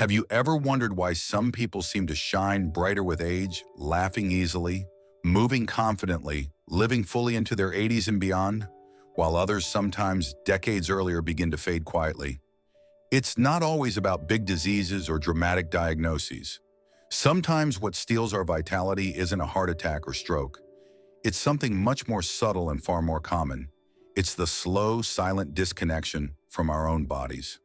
Have you ever wondered why some people seem to shine brighter with age, laughing easily, moving confidently, living fully into their 80s and beyond, while others sometimes decades earlier begin to fade quietly? It's not always about big diseases or dramatic diagnoses. Sometimes what steals our vitality isn't a heart attack or stroke. It's something much more subtle and far more common. It's the slow, silent disconnection from our own bodies.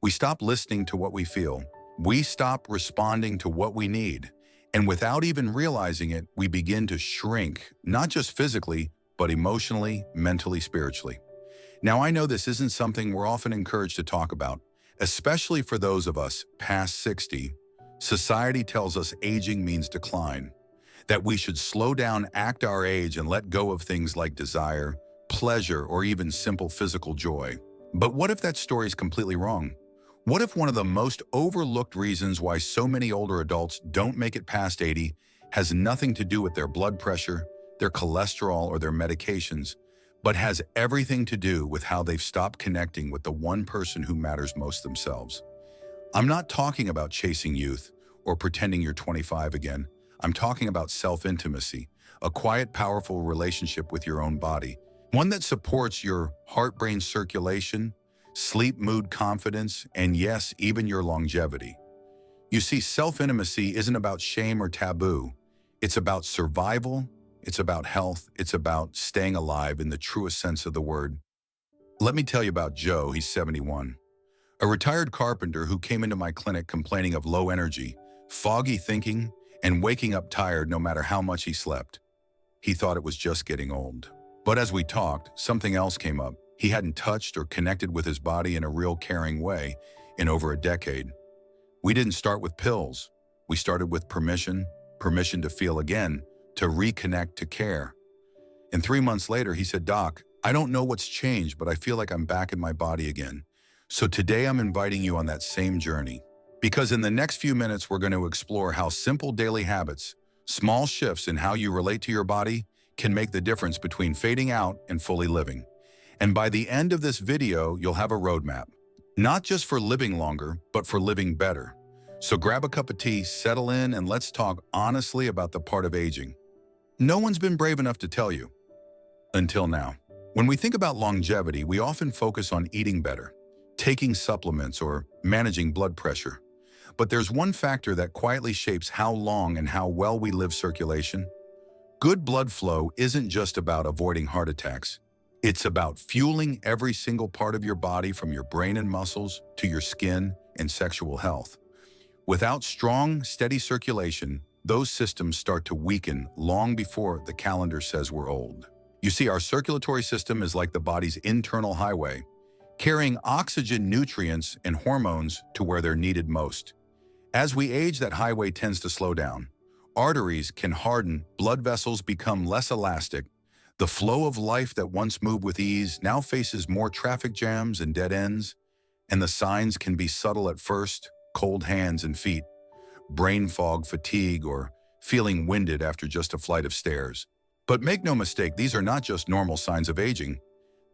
We stop listening to what we feel. We stop responding to what we need. And without even realizing it, we begin to shrink, not just physically, but emotionally, mentally, spiritually. Now, I know this isn't something we're often encouraged to talk about, especially for those of us past 60. Society tells us aging means decline, that we should slow down, act our age, and let go of things like desire, pleasure, or even simple physical joy. But what if that story is completely wrong? What if one of the most overlooked reasons why so many older adults don't make it past 80 has nothing to do with their blood pressure, their cholesterol, or their medications, but has everything to do with how they've stopped connecting with the one person who matters most themselves? I'm not talking about chasing youth or pretending you're 25 again. I'm talking about self-intimacy, a quiet, powerful relationship with your own body, one that supports your heart-brain circulation, sleep, mood, confidence, and yes, even your longevity. You see, self-intimacy isn't about shame or taboo. It's about survival, it's about health, it's about staying alive in the truest sense of the word. Let me tell you about Joe. He's 71. A retired carpenter who came into my clinic complaining of low energy, foggy thinking, and waking up tired no matter how much he slept. He thought it was just getting old. But as we talked, something else came up. He hadn't touched or connected with his body in a real caring way in over a decade. We didn't start with pills. We started with permission to feel again, to reconnect, to care. And 3 months later, he said, "Doc, I don't know what's changed, but I feel like I'm back in my body again." So today I'm inviting you on that same journey. Because in the next few minutes, we're going to explore how simple daily habits, small shifts in how you relate to your body, can make the difference between fading out and fully living. And by the end of this video, you'll have a roadmap, not just for living longer, but for living better. So grab a cup of tea, settle in, and let's talk honestly about the part of aging no one's been brave enough to tell you. Until now. When we think about longevity, we often focus on eating better, taking supplements, or managing blood pressure. But there's one factor that quietly shapes how long and how well we live: circulation. Good blood flow isn't just about avoiding heart attacks. It's about fueling every single part of your body, from your brain and muscles to your skin and sexual health. Without strong, steady circulation, those systems start to weaken long before the calendar says we're old. You see, our circulatory system is like the body's internal highway, carrying oxygen, nutrients, and hormones to where they're needed most. As we age, that highway tends to slow down. Arteries can harden, blood vessels become less elastic. The flow of life that once moved with ease now faces more traffic jams and dead ends, and the signs can be subtle at first: cold hands and feet, brain fog, fatigue, or feeling winded after just a flight of stairs. But make no mistake, these are not just normal signs of aging.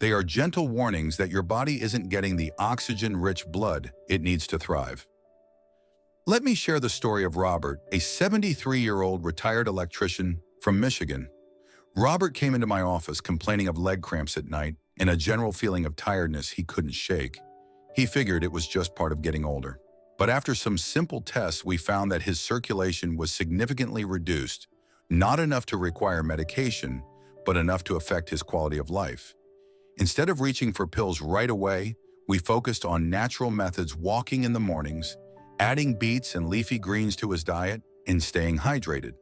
They are gentle warnings that your body isn't getting the oxygen-rich blood it needs to thrive. Let me share the story of Robert, a 73-year-old retired electrician from Michigan. Robert came into my office complaining of leg cramps at night and a general feeling of tiredness he couldn't shake. He figured it was just part of getting older. But after some simple tests, we found that his circulation was significantly reduced, not enough to require medication, but enough to affect his quality of life. Instead of reaching for pills right away, we focused on natural methods: walking in the mornings, adding beets and leafy greens to his diet, and staying hydrated.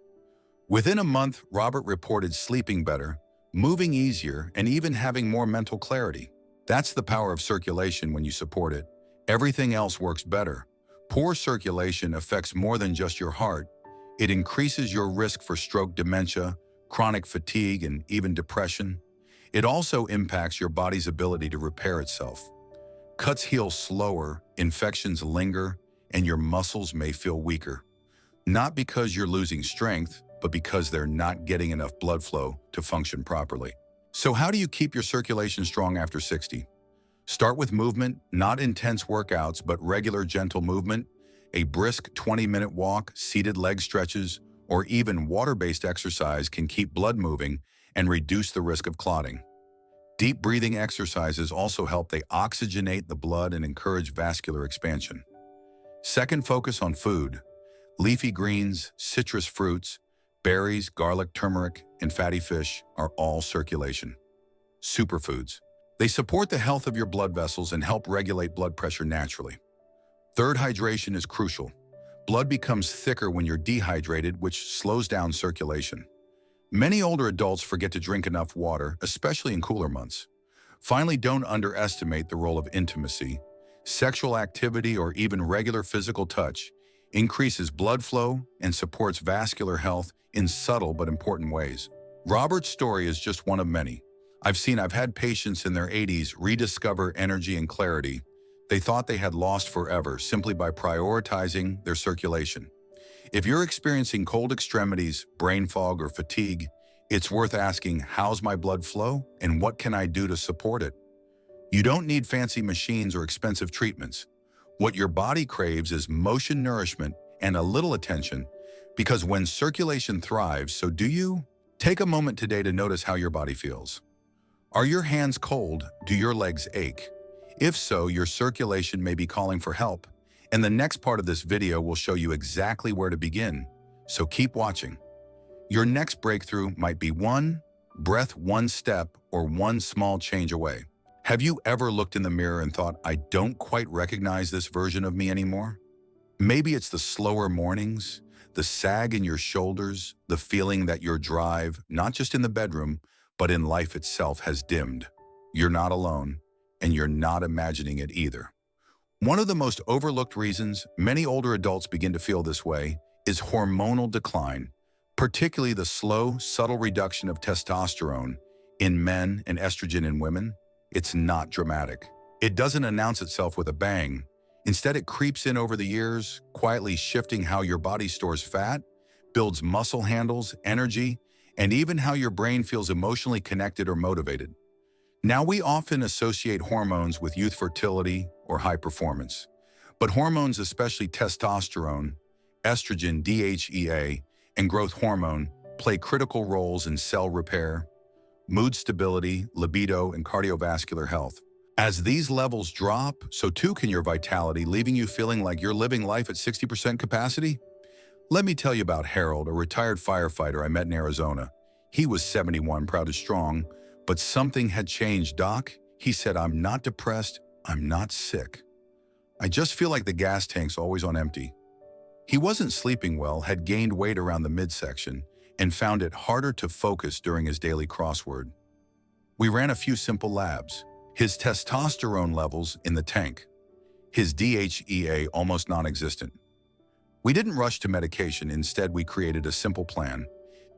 Within a month, Robert reported sleeping better, moving easier, and even having more mental clarity. That's the power of circulation. When you support it, everything else works better. Poor circulation affects more than just your heart. It increases your risk for stroke, dementia, chronic fatigue, and even depression. It also impacts your body's ability to repair itself. Cuts heal slower, infections linger, and your muscles may feel weaker. Not because you're losing strength, but because they're not getting enough blood flow to function properly. So how do you keep your circulation strong after 60? Start with movement, not intense workouts, but regular, gentle movement. A brisk 20-minute walk, seated leg stretches, or even water-based exercise can keep blood moving and reduce the risk of clotting. Deep breathing exercises also help. They oxygenate the blood and encourage vascular expansion. Second, focus on food. Leafy greens, citrus fruits, berries, garlic, turmeric, and fatty fish are all circulation superfoods. They support the health of your blood vessels and help regulate blood pressure naturally. Third, hydration is crucial. Blood becomes thicker when you're dehydrated, which slows down circulation. Many older adults forget to drink enough water, especially in cooler months. Finally, don't underestimate the role of intimacy. Sexual activity or even regular physical touch increases blood flow and supports vascular health in subtle but important ways. Robert's story is just one of many. I've had patients in their 80s rediscover energy and clarity they thought they had lost forever simply by prioritizing their circulation. If you're experiencing cold extremities, brain fog, or fatigue, it's worth asking, how's my blood flow and what can I do to support it? You don't need fancy machines or expensive treatments. What your body craves is motion, nourishment, and a little attention, because when circulation thrives, so do you. Take a moment today to notice how your body feels. Are your hands cold? Do your legs ache? If so, your circulation may be calling for help, and the next part of this video will show you exactly where to begin, so keep watching. Your next breakthrough might be one breath, one step, or one small change away. Have you ever looked in the mirror and thought, I don't quite recognize this version of me anymore? Maybe it's the slower mornings, the sag in your shoulders, the feeling that your drive, not just in the bedroom, but in life itself, has dimmed. You're not alone, and you're not imagining it either. One of the most overlooked reasons many older adults begin to feel this way is hormonal decline, particularly the slow, subtle reduction of testosterone in men and estrogen in women. It's not dramatic. It doesn't announce itself with a bang. Instead, it creeps in over the years, quietly shifting how your body stores fat, builds muscle, handles energy, and even how your brain feels emotionally connected or motivated. Now, we often associate hormones with youth, fertility, or high performance. But hormones, especially testosterone, estrogen, DHEA, and growth hormone, play critical roles in cell repair, mood stability, libido, and cardiovascular health. As these levels drop, so too can your vitality, leaving you feeling like you're living life at 60% capacity. Let me tell you about Harold, a retired firefighter I met in Arizona. He was 71, proud and strong, but something had changed, Doc. He said, I'm not depressed, I'm not sick. I just feel like the gas tank's always on empty. He wasn't sleeping well, had gained weight around the midsection, and found it harder to focus during his daily crossword. We ran a few simple labs. His testosterone levels in the tank. His DHEA almost non-existent. We didn't rush to medication. Instead, we created a simple plan.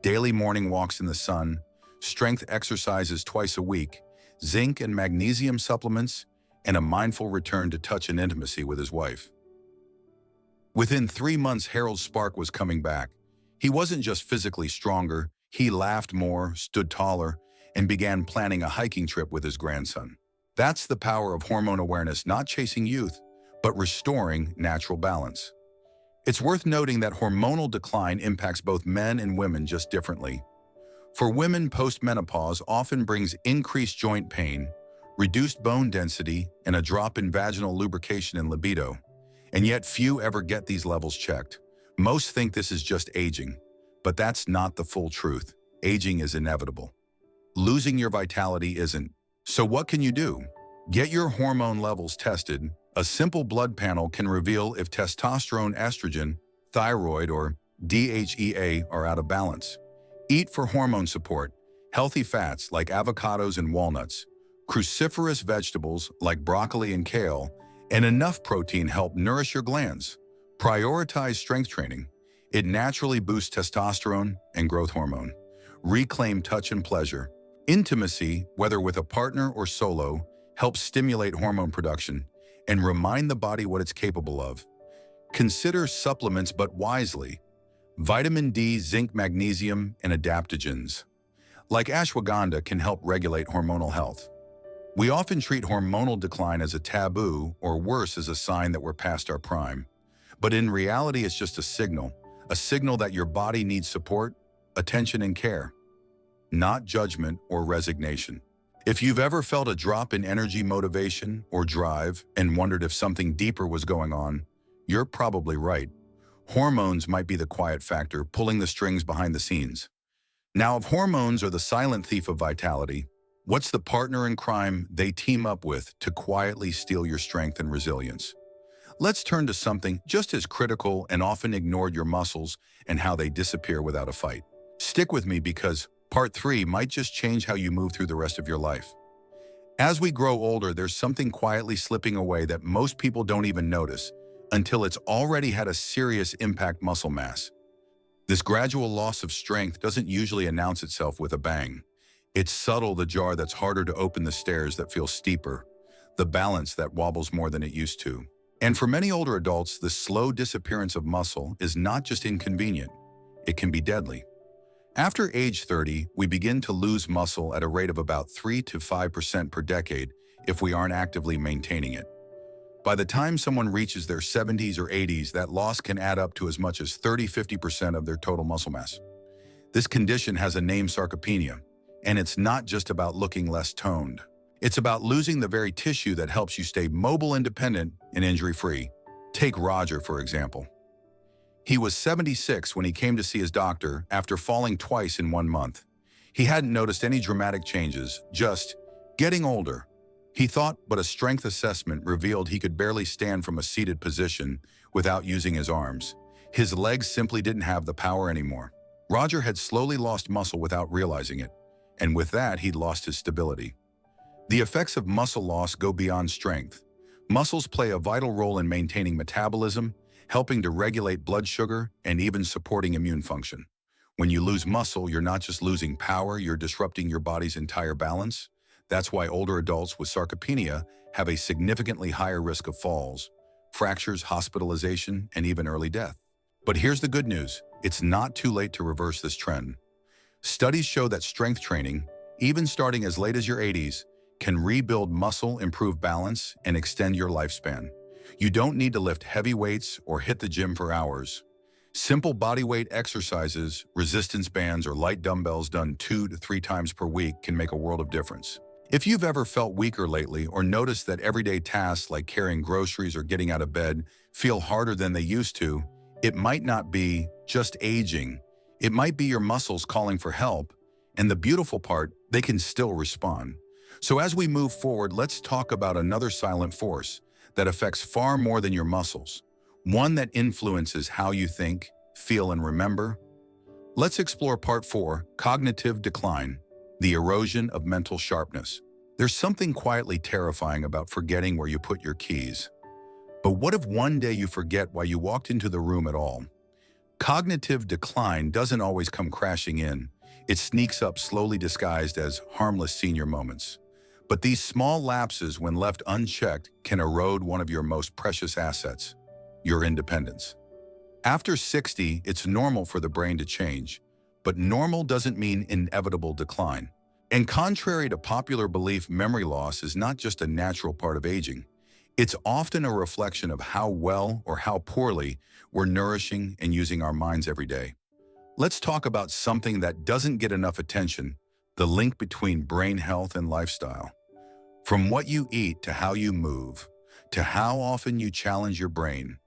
Daily morning walks in the sun, strength exercises twice a week, zinc and magnesium supplements, and a mindful return to touch and intimacy with his wife. Within 3 months, Harold's spark was coming back. He wasn't just physically stronger, he laughed more, stood taller, and began planning a hiking trip with his grandson. That's the power of hormone awareness, not chasing youth, but restoring natural balance. It's worth noting that hormonal decline impacts both men and women just differently. For women, postmenopause often brings increased joint pain, reduced bone density, and a drop in vaginal lubrication and libido. And yet few ever get these levels checked. Most think this is just aging, but that's not the full truth. Aging is inevitable. Losing your vitality isn't. So what can you do? Get your hormone levels tested. A simple blood panel can reveal if testosterone, estrogen, thyroid, or DHEA are out of balance. Eat for hormone support. Healthy fats like avocados and walnuts, cruciferous vegetables like broccoli and kale, and enough protein help nourish your glands. Prioritize strength training. It naturally boosts testosterone and growth hormone. Reclaim touch and pleasure. Intimacy, whether with a partner or solo, helps stimulate hormone production and remind the body what it's capable of. Consider supplements, but wisely. Vitamin D, zinc, magnesium, and adaptogens, like ashwagandha, can help regulate hormonal health. We often treat hormonal decline as a taboo, or worse, as a sign that we're past our prime. But in reality, it's just a signal that your body needs support, attention, and care, not judgment or resignation. If you've ever felt a drop in energy, motivation, or drive and wondered if something deeper was going on, you're probably right. Hormones might be the quiet factor pulling the strings behind the scenes. Now, if hormones are the silent thief of vitality, what's the partner in crime they team up with to quietly steal your strength and resilience? Let's turn to something just as critical and often ignored: your muscles and how they disappear without a fight. Stick with me because Part 3 might just change how you move through the rest of your life. As we grow older, there's something quietly slipping away that most people don't even notice until it's already had a serious impact: muscle mass. This gradual loss of strength doesn't usually announce itself with a bang. It's subtle: the jar that's harder to open, the stairs that feel steeper, the balance that wobbles more than it used to. And for many older adults, the slow disappearance of muscle is not just inconvenient, it can be deadly. After age 30, we begin to lose muscle at a rate of about 3 to 5% per decade if we aren't actively maintaining it. By the time someone reaches their 70s or 80s, that loss can add up to as much as 30–50% of their total muscle mass. This condition has a name: sarcopenia, and it's not just about looking less toned. It's about losing the very tissue that helps you stay mobile, independent, and injury-free. Take Roger, for example. He was 76 when he came to see his doctor after falling twice in 1 month. He hadn't noticed any dramatic changes, just getting older. He thought, but a strength assessment revealed he could barely stand from a seated position without using his arms. His legs simply didn't have the power anymore. Roger had slowly lost muscle without realizing it, and with that, he'd lost his stability. The effects of muscle loss go beyond strength. Muscles play a vital role in maintaining metabolism, helping to regulate blood sugar, and even supporting immune function. When you lose muscle, you're not just losing power, you're disrupting your body's entire balance. That's why older adults with sarcopenia have a significantly higher risk of falls, fractures, hospitalization, and even early death. But here's the good news: it's not too late to reverse this trend. Studies show that strength training, even starting as late as your 80s, can rebuild muscle, improve balance, and extend your lifespan. You don't need to lift heavy weights or hit the gym for hours. Simple bodyweight exercises, resistance bands, or light dumbbells done 2 to 3 times per week can make a world of difference. If you've ever felt weaker lately or noticed that everyday tasks like carrying groceries or getting out of bed feel harder than they used to, it might not be just aging. It might be your muscles calling for help, and the beautiful part, they can still respond. So as we move forward, let's talk about another silent force that affects far more than your muscles, one that influences how you think, feel, and remember. Let's explore Part 4, cognitive decline, the erosion of mental sharpness. There's something quietly terrifying about forgetting where you put your keys. But what if one day you forget why you walked into the room at all? Cognitive decline doesn't always come crashing in. It sneaks up, slowly disguised as harmless senior moments. But these small lapses, when left unchecked, can erode one of your most precious assets: your independence. After 60, it's normal for the brain to change, but normal doesn't mean inevitable decline. And contrary to popular belief, memory loss is not just a natural part of aging. It's often a reflection of how well or how poorly we're nourishing and using our minds every day. Let's talk about something that doesn't get enough attention: the link between brain health and lifestyle. From what you eat to how you move, to how often you challenge your brain,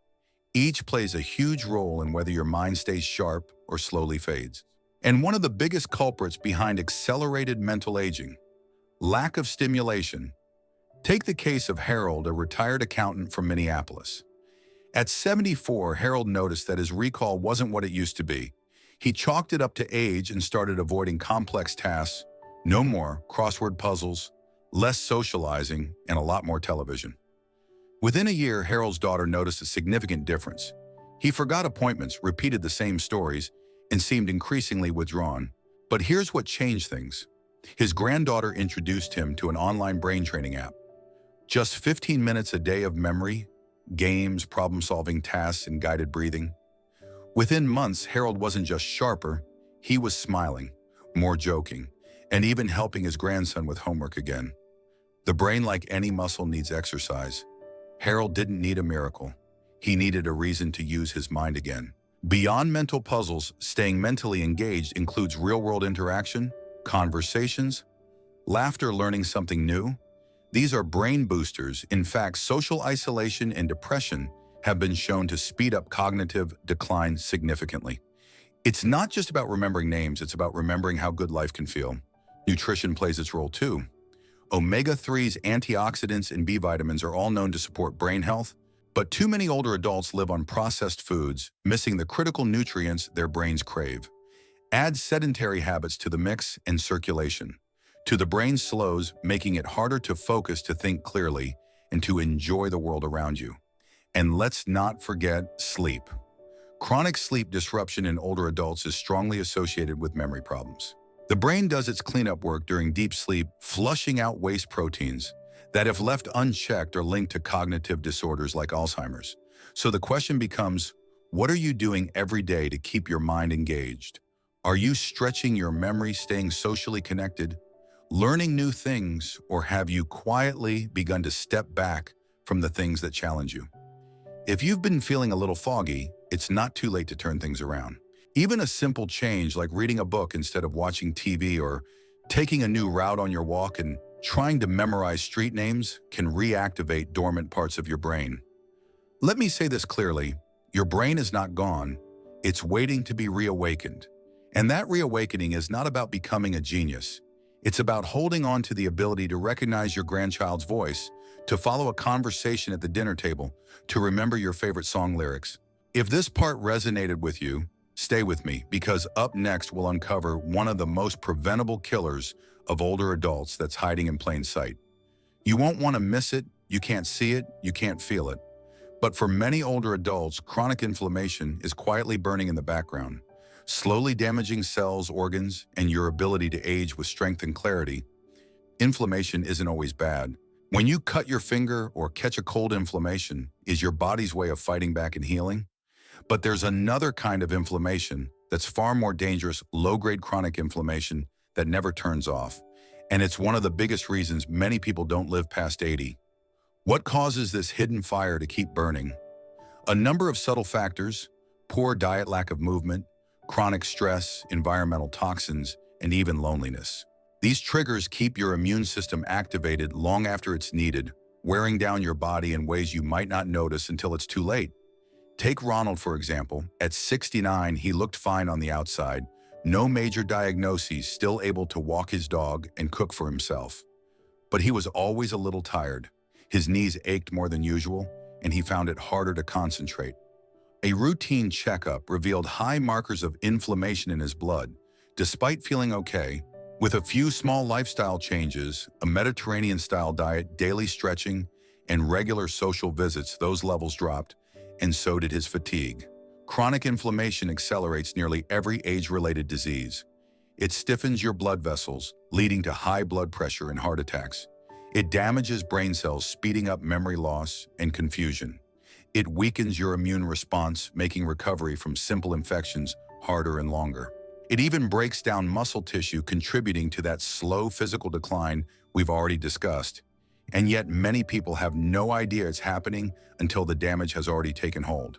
each plays a huge role in whether your mind stays sharp or slowly fades. And one of the biggest culprits behind accelerated mental aging: lack of stimulation. Take the case of Harold, a retired accountant from Minneapolis. At 74, Harold noticed that his recall wasn't what it used to be. He chalked it up to age and started avoiding complex tasks. No more crossword puzzles, less socializing, and a lot more television. Within a year, Harold's daughter noticed a significant difference. He forgot appointments, repeated the same stories, and seemed increasingly withdrawn. But here's what changed things. His granddaughter introduced him to an online brain training app. Just 15 minutes a day of memory, games, problem-solving tasks, and guided breathing. Within months, Harold wasn't just sharper, he was smiling, more joking, and even helping his grandson with homework again. The brain, like any muscle, needs exercise. Harold didn't need a miracle. He needed a reason to use his mind again. Beyond mental puzzles, staying mentally engaged includes real-world interaction, conversations, laughter, learning something new. These are brain boosters. In fact, social isolation and depression have been shown to speed up cognitive decline significantly. It's not just about remembering names, it's about remembering how good life can feel. Nutrition plays its role too. Omega-3s, antioxidants, and B vitamins are all known to support brain health, but too many older adults live on processed foods, missing the critical nutrients their brains crave. Add sedentary habits to the mix and circulation. To the brain slows, making it harder to focus, to think clearly, and to enjoy the world around you. And let's not forget sleep. Chronic sleep disruption in older adults is strongly associated with memory problems. The brain does its cleanup work during deep sleep, flushing out waste proteins that, if left unchecked, are linked to cognitive disorders like Alzheimer's. So the question becomes, what are you doing every day to keep your mind engaged? Are you stretching your memory, staying socially connected, learning new things, or have you quietly begun to step back from the things that challenge you? If you've been feeling a little foggy, it's not too late to turn things around. Even a simple change like reading a book instead of watching TV, or taking a new route on your walk and trying to memorize street names, can reactivate dormant parts of your brain. Let me say this clearly, your brain is not gone, it's waiting to be reawakened. And that reawakening is not about becoming a genius. It's about holding on to the ability to recognize your grandchild's voice, to follow a conversation at the dinner table, to remember your favorite song lyrics. If this part resonated with you, stay with me, because up next we'll uncover one of the most preventable killers of older adults that's hiding in plain sight. You won't want to miss it, you can't see it, you can't feel it. But for many older adults, chronic inflammation is quietly burning in the background, slowly damaging cells, organs, and your ability to age with strength and clarity. Inflammation isn't always bad. When you cut your finger or catch a cold, inflammation is your body's way of fighting back and healing. But there's another kind of inflammation that's far more dangerous, low-grade chronic inflammation that never turns off. And it's one of the biggest reasons many people don't live past 80. What causes this hidden fire to keep burning? A number of subtle factors: poor diet, lack of movement, chronic stress, environmental toxins, and even loneliness. These triggers keep your immune system activated long after it's needed, wearing down your body in ways you might not notice until it's too late. Take Ronald, for example. At 69, he looked fine on the outside, no major diagnoses, still able to walk his dog and cook for himself. But he was always a little tired. His knees ached more than usual, and he found it harder to concentrate. A routine checkup revealed high markers of inflammation in his blood. Despite feeling okay, with a few small lifestyle changes, a Mediterranean-style diet, daily stretching, and regular social visits, those levels dropped, and so did his fatigue. Chronic inflammation accelerates nearly every age-related disease. It stiffens your blood vessels, leading to high blood pressure and heart attacks. It damages brain cells, speeding up memory loss and confusion. It weakens your immune response, making recovery from simple infections harder and longer. It even breaks down muscle tissue, contributing to that slow physical decline we've already discussed. And yet many people have no idea it's happening until the damage has already taken hold.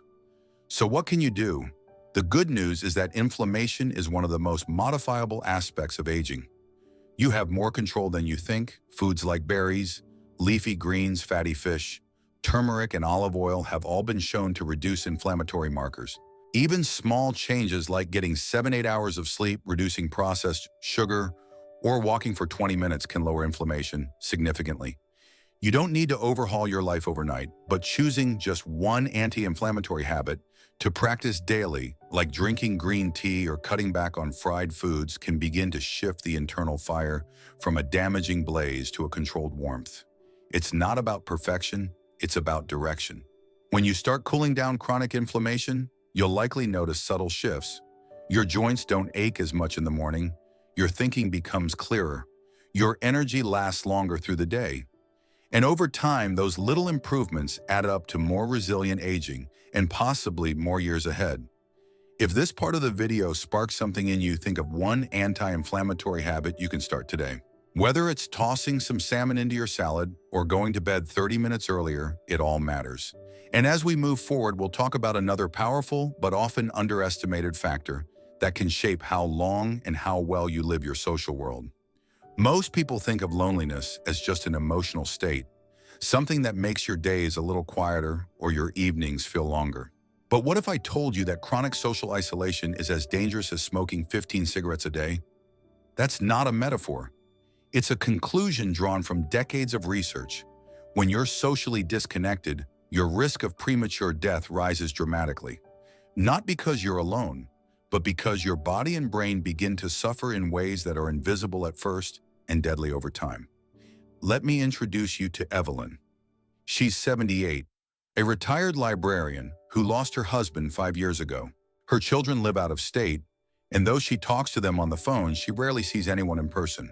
So what can you do? The good news is that inflammation is one of the most modifiable aspects of aging. You have more control than you think. Foods like berries, leafy greens, fatty fish, turmeric, and olive oil have all been shown to reduce inflammatory markers. Even small changes like getting 7-8 hours of sleep, reducing processed sugar, or walking for 20 minutes can lower inflammation significantly. You don't need to overhaul your life overnight, but choosing just one anti-inflammatory habit to practice daily, like drinking green tea or cutting back on fried foods, can begin to shift the internal fire from a damaging blaze to a controlled warmth. It's not about perfection, it's about direction. When you start cooling down chronic inflammation, you'll likely notice subtle shifts. Your joints don't ache as much in the morning, your thinking becomes clearer, your energy lasts longer through the day. And over time, those little improvements add up to more resilient aging and possibly more years ahead. If this part of the video sparks something in you, think of one anti-inflammatory habit you can start today. Whether it's tossing some salmon into your salad or going to bed 30 minutes earlier, it all matters. And as we move forward, we'll talk about another powerful but often underestimated factor that can shape how long and how well you live your social world. Most people think of loneliness as just an emotional state, something that makes your days a little quieter or your evenings feel longer. But what if I told you that chronic social isolation is as dangerous as smoking 15 cigarettes a day? That's not a metaphor. It's a conclusion drawn from decades of research. When you're socially disconnected, your risk of premature death rises dramatically. Not because you're alone, but because your body and brain begin to suffer in ways that are invisible at first and deadly over time. Let me introduce you to Evelyn. She's 78, a retired librarian who lost her husband 5 years ago. Her children live out of state, and though she talks to them on the phone, she rarely sees anyone in person.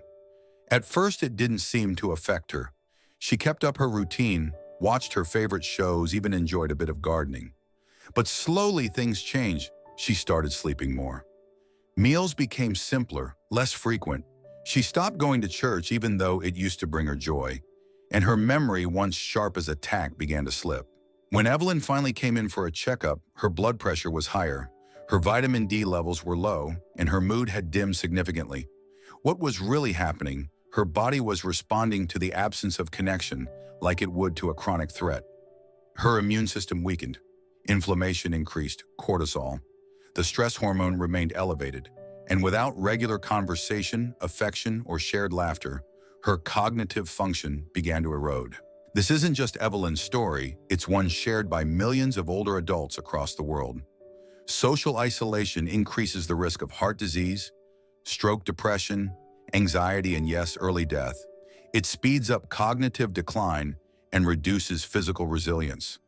At first, it didn't seem to affect her. She kept up her routine, watched her favorite shows, even enjoyed a bit of gardening. But slowly things changed. She started sleeping more. Meals became simpler, less frequent. She stopped going to church even though it used to bring her joy. And her memory, once sharp as a tack, began to slip. When Evelyn finally came in for a checkup, her blood pressure was higher, her vitamin D levels were low, and her mood had dimmed significantly. What was really happening? Her body was responding to the absence of connection like it would to a chronic threat. Her immune system weakened. Inflammation increased, cortisol. The stress hormone remained elevated. And without regular conversation, affection, or shared laughter, her cognitive function began to erode. This isn't just Evelyn's story, it's one shared by millions of older adults across the world. Social isolation increases the risk of heart disease, stroke, depression, anxiety, and yes, early death. It speeds up cognitive decline and reduces physical resilience.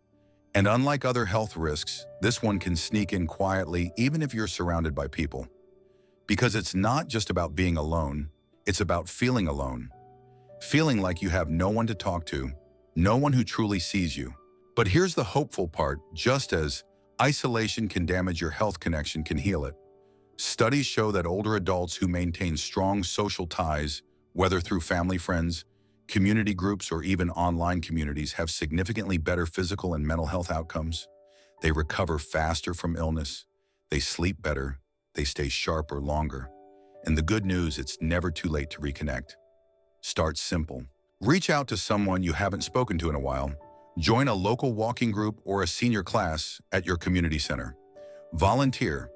And unlike other health risks, this one can sneak in quietly even if you're surrounded by people. Because it's not just about being alone, it's about feeling alone. Feeling like you have no one to talk to, no one who truly sees you. But here's the hopeful part: just as isolation can damage your health, connection can heal it. Studies show that older adults who maintain strong social ties, whether through family, friends, community groups, or even online communities, have significantly better physical and mental health outcomes. They recover faster from illness, they sleep better, they stay sharper longer. And the good news, it's never too late to reconnect. Start simple. Reach out to someone you haven't spoken to in a while. Join a local walking group or a senior class at your community center. Volunteer.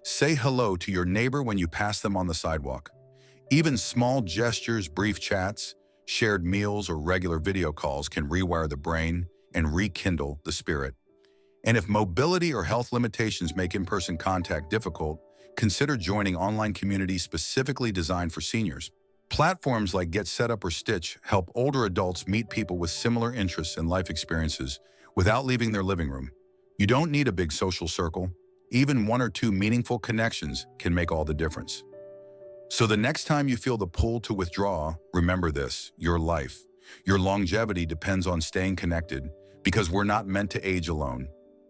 Say hello to your neighbor when you pass them on the sidewalk. Even small gestures, brief chats, shared meals, or regular video calls can rewire the brain and rekindle the spirit. And if mobility or health limitations make in-person contact difficult, consider joining online communities specifically designed for seniors. Platforms like Get Set Up or Stitch help older adults meet people with similar interests and life experiences without leaving their living room. You don't need a big social circle. Even 1 or 2 meaningful connections can make all the difference. So the next time you feel the pull to withdraw, remember this: your life, your longevity depends on staying connected, because we're not meant to age alone.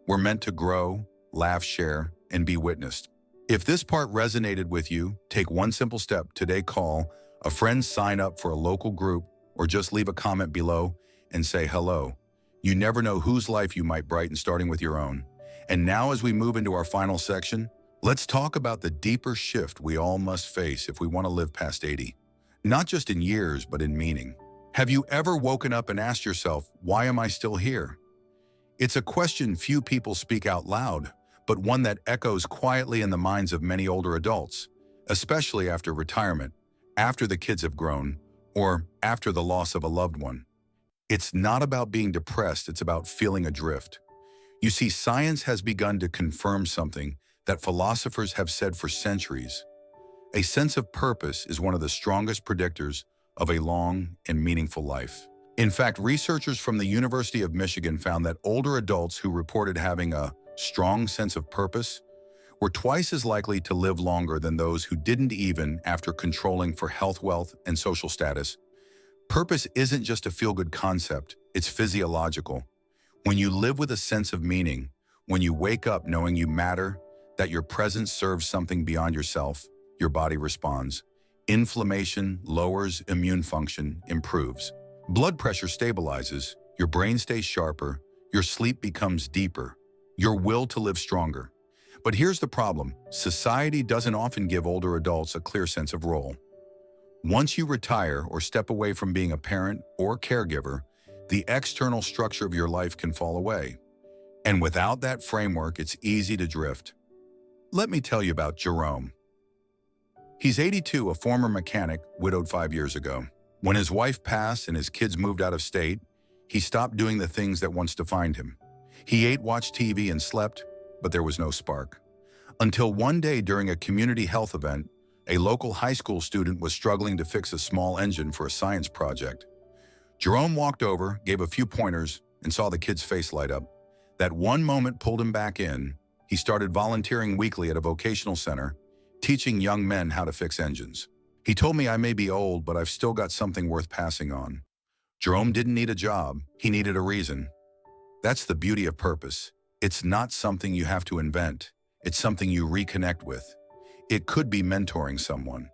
We're meant to grow, laugh, share, and be witnessed. If this part resonated with you, take one simple step today. Call a friend, sign up for a local group, or just leave a comment below and say hello. You never know whose life you might brighten, starting with your own. And now, as we move into our final section, let's talk about the deeper shift we all must face if we want to live past 80. Not just in years, but in meaning. Have you ever woken up and asked yourself, why am I still here? It's a question few people speak out loud, but one that echoes quietly in the minds of many older adults, especially after retirement, after the kids have grown, or after the loss of a loved one. It's not about being depressed, it's about feeling adrift. You see, science has begun to confirm something that philosophers have said for centuries. A sense of purpose is one of the strongest predictors of a long and meaningful life. In fact, researchers from the University of Michigan found that older adults who reported having a strong sense of purpose were twice as likely to live longer than those who didn't, even after controlling for health, wealth, and social status. Purpose isn't just a feel-good concept, it's physiological. When you live with a sense of meaning, when you wake up knowing you matter, that your presence serves something beyond yourself, your body responds. Inflammation lowers, immune function improves. Blood pressure stabilizes, your brain stays sharper, Your sleep becomes deeper, your will to live stronger. But here's the problem. Society doesn't often give older adults a clear sense of role. Once you retire or step away from being a parent or caregiver, the external structure of your life can fall away. And without that framework, it's easy to drift. Let me tell you about Jerome. He's 82, a former mechanic, widowed 5 years ago. When his wife passed and his kids moved out of state, he stopped doing the things that once defined him. He ate, watched TV, and slept, but there was no spark. Until one day during a community health event, a local high school student was struggling to fix a small engine for a science project. Jerome walked over, gave a few pointers, and saw the kid's face light up. That one moment pulled him back in. He started volunteering weekly at a vocational center, teaching young men how to fix engines. He told me, "I may be old, but I've still got something worth passing on." Jerome didn't need a job, he needed a reason. That's the beauty of purpose. It's not something you have to invent, it's something you reconnect with. It could be mentoring someone,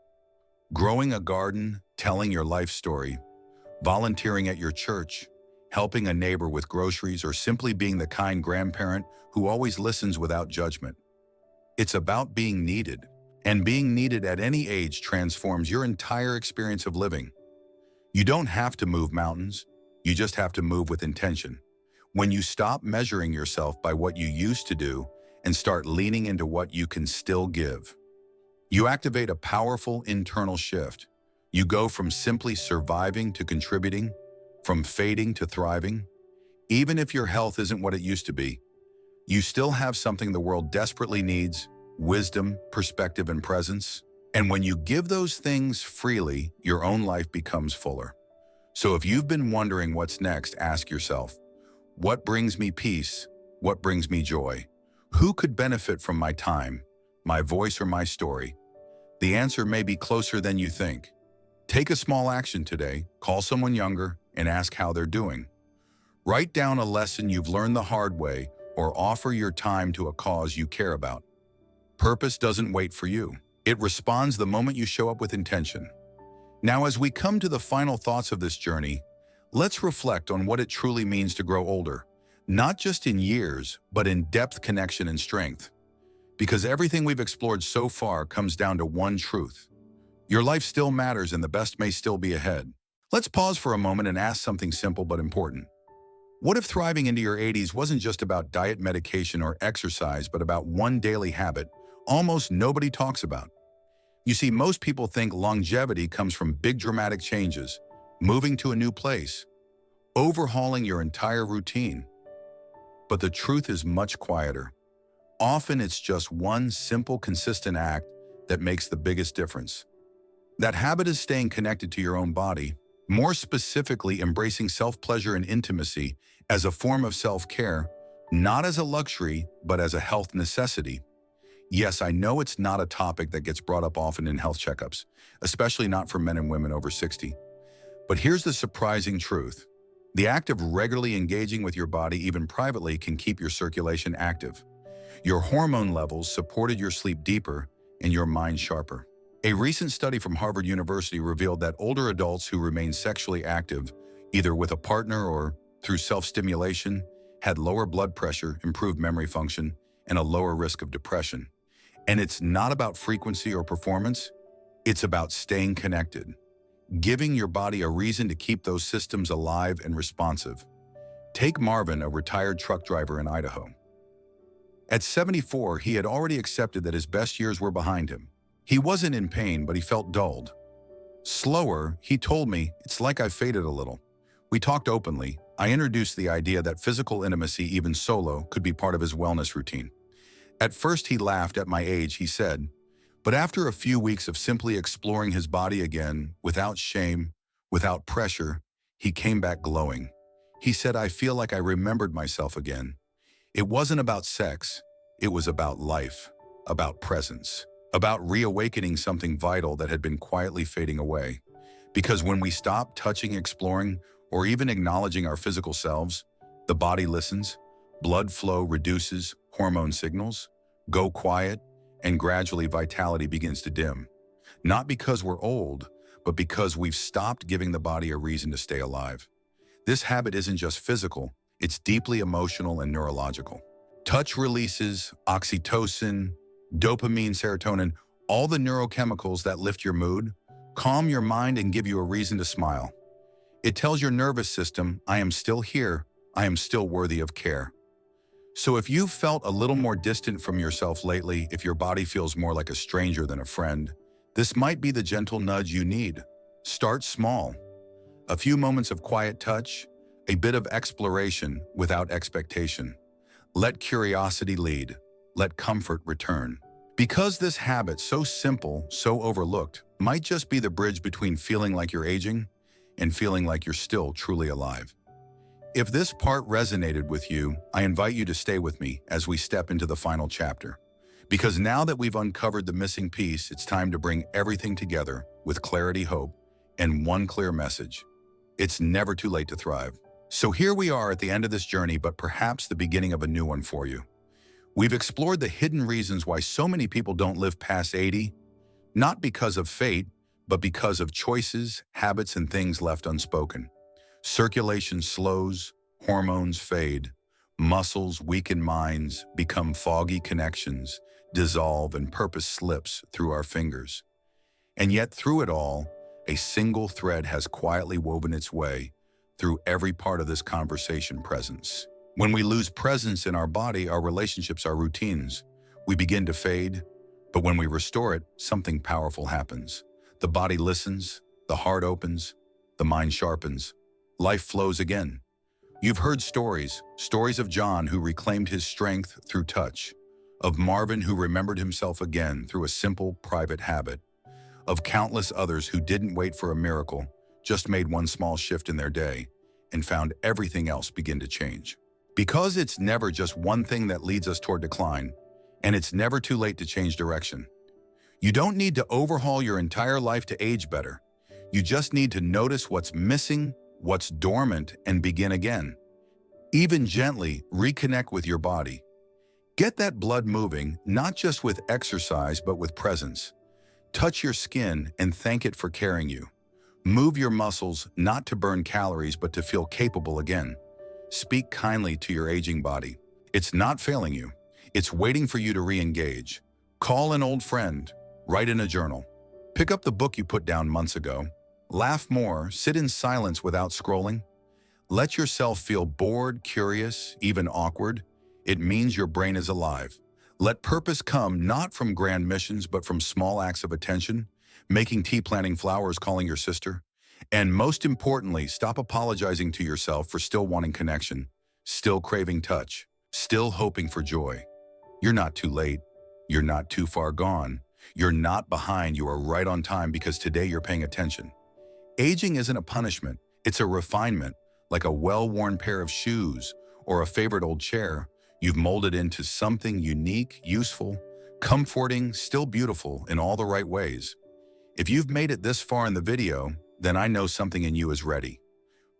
growing a garden, telling your life story, volunteering at your church, helping a neighbor with groceries, or simply being the kind grandparent who always listens without judgment. It's about being needed, and being needed at any age transforms your entire experience of living. You don't have to move mountains, you just have to move with intention. When you stop measuring yourself by what you used to do and start leaning into what you can still give, you activate a powerful internal shift. You go from simply surviving to contributing, from fading to thriving. Even if your health isn't what it used to be, you still have something the world desperately needs: wisdom, perspective, and presence. And when you give those things freely, your own life becomes fuller. So if you've been wondering what's next, ask yourself, what brings me peace? What brings me joy? Who could benefit from my time, my voice, or my story? The answer may be closer than you think. Take a small action today, call someone younger, and ask how they're doing. Write down a lesson you've learned the hard way, or offer your time to a cause you care about. Purpose doesn't wait for you. It responds the moment you show up with intention. Now, as we come to the final thoughts of this journey, let's reflect on what it truly means to grow older, not just in years, but in depth, connection, and strength. Because everything we've explored so far comes down to one truth. Your life still matters, and the best may still be ahead. Let's pause for a moment and ask something simple but important. What if thriving into your 80s wasn't just about diet, medication, or exercise, but about one daily habit almost nobody talks about? You see, most people think longevity comes from big dramatic changes, moving to a new place, overhauling your entire routine. But the truth is much quieter. Often it's just one simple, consistent act that makes the biggest difference. That habit is staying connected to your own body, more specifically embracing self-pleasure and intimacy as a form of self-care, not as a luxury, but as a health necessity. Yes, I know it's not a topic that gets brought up often in health checkups, especially not for men and women over 60. But here's the surprising truth. The act of regularly engaging with your body, even privately, can keep your circulation active. Your hormone levels supported your sleep deeper and your mind sharper. A recent study from Harvard University revealed that older adults who remain sexually active, either with a partner or through self-stimulation, had lower blood pressure, improved memory function, and a lower risk of depression. And it's not about frequency or performance, it's about staying connected, giving your body a reason to keep those systems alive and responsive. Take Marvin, a retired truck driver in Idaho. At 74, he had already accepted that his best years were behind him. He wasn't in pain, but he felt dulled. Slower, he told me, "It's like I faded a little." We talked openly. I introduced the idea that physical intimacy, even solo, could be part of his wellness routine. At first, he laughed at my age, he said, but after a few weeks of simply exploring his body again, without shame, without pressure, he came back glowing. He said, "I feel like I remembered myself again." It wasn't about sex, it was about life, about presence, about reawakening something vital that had been quietly fading away. Because when we stop touching, exploring, or even acknowledging our physical selves, the body listens, blood flow reduces, hormone signals go quiet, and gradually vitality begins to dim. Not because we're old, but because we've stopped giving the body a reason to stay alive. This habit isn't just physical, It's deeply emotional and neurological. Touch releases oxytocin, dopamine, serotonin, all the neurochemicals that lift your mood, calm your mind, and give you a reason to smile. It tells your nervous system, I am still here, I am still worthy of care. So if you've felt a little more distant from yourself lately, if your body feels more like a stranger than a friend, this might be the gentle nudge you need. Start small. A few moments of quiet touch, a bit of exploration without expectation. Let curiosity lead. Let comfort return. Because this habit, so simple, so overlooked, might just be the bridge between feeling like you're aging and feeling like you're still truly alive. If this part resonated with you, I invite you to stay with me as we step into the final chapter. Because now that we've uncovered the missing piece, it's time to bring everything together with clarity, hope, and one clear message. It's never too late to thrive. So here we are at the end of this journey, but perhaps the beginning of a new one for you. We've explored the hidden reasons why so many people don't live past 80, not because of fate, but because of choices, habits, and things left unspoken. Circulation slows, hormones fade, muscles weaken, minds become foggy, connections dissolve, and purpose slips through our fingers. And yet through it all, a single thread has quietly woven its way through every part of this conversation: presence. When we lose presence in our body, our relationships, our routines, we begin to fade. But when we restore it, something powerful happens. The body listens, the heart opens, the mind sharpens. Life flows again. You've heard stories of John who reclaimed his strength through touch, of Marvin who remembered himself again through a simple, private habit, of countless others who didn't wait for a miracle, just made one small shift in their day and found everything else begin to change. Because it's never just one thing that leads us toward decline, and it's never too late to change direction. You don't need to overhaul your entire life to age better. You just need to notice what's missing, what's dormant, and begin again. Even gently reconnect with your body. Get that blood moving, not just with exercise, but with presence. Touch your skin and thank it for carrying you. Move your muscles, not to burn calories, but to feel capable again. Speak kindly to your aging body. It's not failing you. It's waiting for you to re-engage. Call an old friend. Write in a journal. Pick up the book you put down months ago. Laugh more. Sit in silence without scrolling. Let yourself feel bored, curious, even awkward. It means your brain is alive. Let purpose come not from grand missions, but from small acts of attention, making tea, planting flowers, calling your sister. And most importantly, stop apologizing to yourself for still wanting connection, still craving touch, still hoping for joy. You're not too late. You're not too far gone. You're not behind. You are right on time, because today you're paying attention. Aging isn't a punishment. It's a refinement, like a well-worn pair of shoes or a favorite old chair. You've molded into something unique, useful, comforting, still beautiful in all the right ways. If you've made it this far in the video, then I know something in you is ready.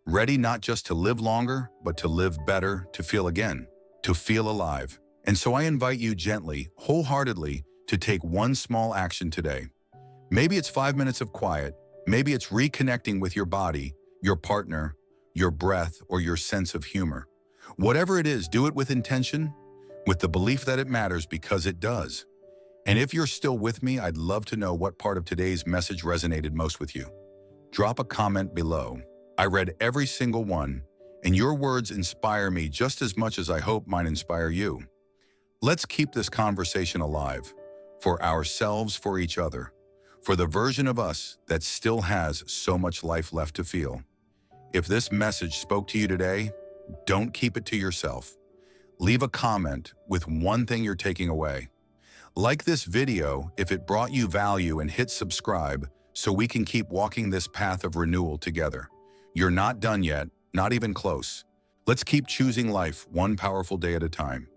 Ready not just to live longer, but to live better, to feel again, to feel alive. And so I invite you gently, wholeheartedly, to take one small action today. Maybe it's 5 minutes of quiet. Maybe it's reconnecting with your body, your partner, your breath, or your sense of humor. Whatever it is, do it with intention, with the belief that it matters, because it does. And if you're still with me, I'd love to know what part of today's message resonated most with you. Drop a comment below. I read every single one, and your words inspire me just as much as I hope mine inspire you. Let's keep this conversation alive, for ourselves, for each other, for the version of us that still has so much life left to feel. If this message spoke to you today, don't keep it to yourself. Leave a comment with one thing you're taking away. Like this video if it brought you value, and hit subscribe so we can keep walking this path of renewal together. You're not done yet, not even close. Let's keep choosing life one powerful day at a time.